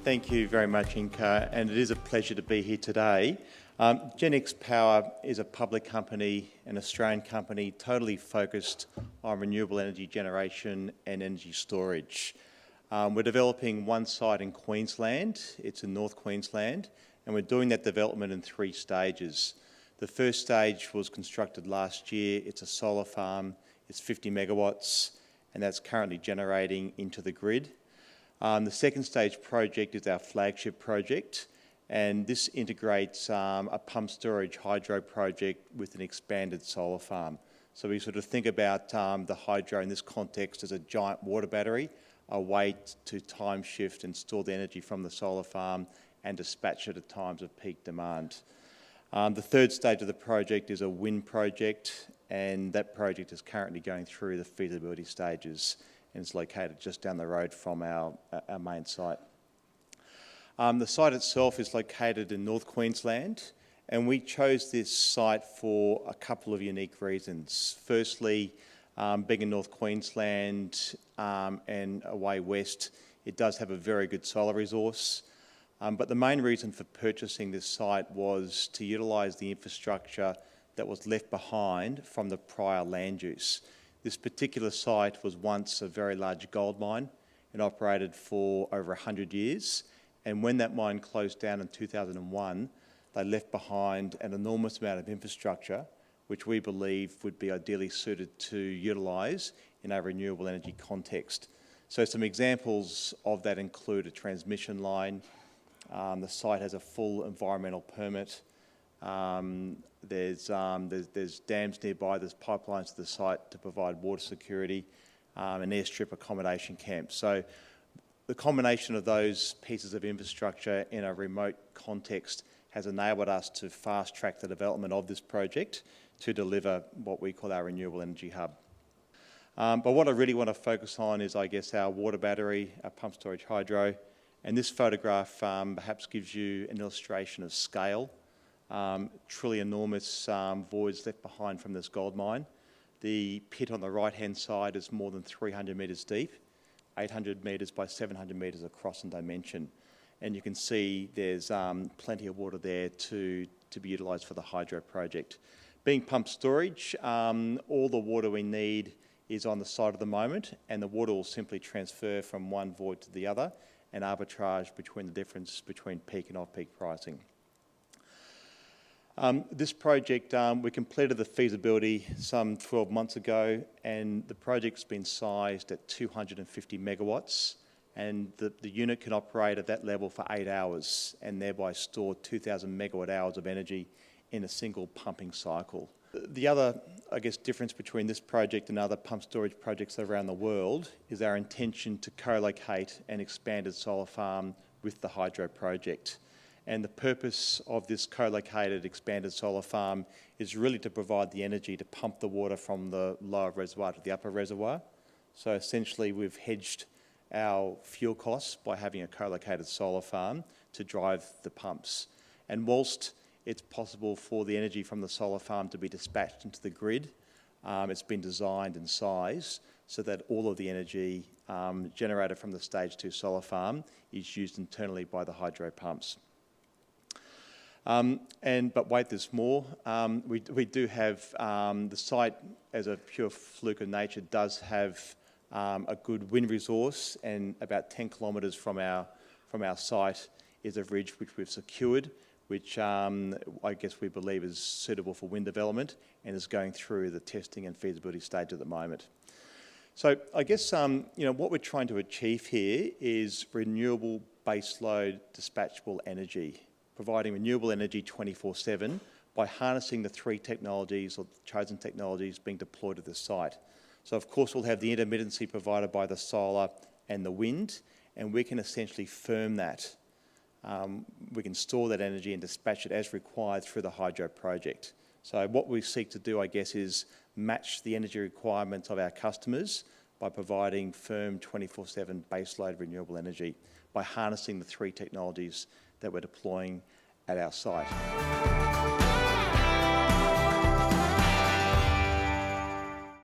Thank you very much, Inka, and it is a pleasure to be here today. GenX Power is a public company, an Australian company, totally focused on renewable energy generation and energy storage. We're developing one site in Queensland, it's in North Queensland, and we're doing that development in 3 stages. The first stage was constructed last year, it's a solar farm, it's 50 megawatts, and that's currently generating into the grid. The second stage project is our flagship project, and this integrates a pump storage hydro project with an expanded solar farm. So we sort of think about the hydro in this context as a giant water battery, a way to time shift and store the energy from the solar farm and dispatch it at times of peak demand. The third stage of the project is a wind project, and that project is currently going through the feasibility stages, and it's located just down the road from our main site. The site itself is located in North Queensland, and we chose this site for a couple of unique reasons. Firstly, being in North Queensland and away west, it does have a very good solar resource. But the main reason for purchasing this site was to utilise the infrastructure that was left behind from the prior land use. This particular site was once a very large gold mine. It operated for over 100 years, and when that mine closed down in 2001, they left behind an enormous amount of infrastructure which we believe would be ideally suited to utilise in a renewable energy context. So some examples of that include a transmission line. The site has a full environmental permit. There's dams nearby, there's pipelines to the site to provide water security, an airstrip accommodation camp. So the combination of those pieces of infrastructure in a remote context has enabled us to fast track the development of this project to deliver what we call our renewable energy hub. But what I really want to focus on is, I guess, our water battery, our pump storage hydro, and this photograph perhaps gives you an illustration of scale. Truly enormous voids left behind from this gold mine. The pit on the right-hand side is more than 300 metres deep, 800 metres by 700 metres across in dimension. And you can see there's plenty of water there to be utilised for the hydro project. Being pump storage, all the water we need is on the site at the moment, and the water will simply transfer from one void to the other and arbitrage between the difference between peak and off-peak pricing. This project, we completed the feasibility some 12 months ago, and the project's been sized at 250 megawatts, and the unit can operate at that level for 8 hours and thereby store 2,000 megawatt hours of energy in a single pumping cycle. The other, I guess, difference between this project and other pump storage projects around the world is our intention to co-locate an expanded solar farm with the hydro project. And the purpose of this co-located expanded solar farm is really to provide the energy to pump the water from the lower reservoir to the upper reservoir. So essentially we've hedged our fuel costs by having a co-located solar farm to drive the pumps. And whilst it's possible for the energy from the solar farm to be dispatched into the grid, it's been designed and sized so that all of the energy generated from the stage 2 solar farm is used internally by the hydro pumps. But wait, there's more. We do have the site, as a pure fluke of nature, does have a good wind resource, and about 10 kilometres from our site is a ridge which we've secured, which I guess we believe is suitable for wind development and is going through the testing and feasibility stage at the moment. So I guess what we're trying to achieve here is renewable baseload dispatchable energy, providing renewable energy 24/7 by harnessing the 3 technologies or chosen technologies being deployed at the site. So of course we'll have the intermittency provided by the solar and the wind, and we can essentially firm that. We can store that energy and dispatch it as required through the hydro project. So what we seek to do, I guess, is match the energy requirements of our customers by providing firm 24/7 baseload renewable energy by harnessing the 3 technologies that we're deploying at our site.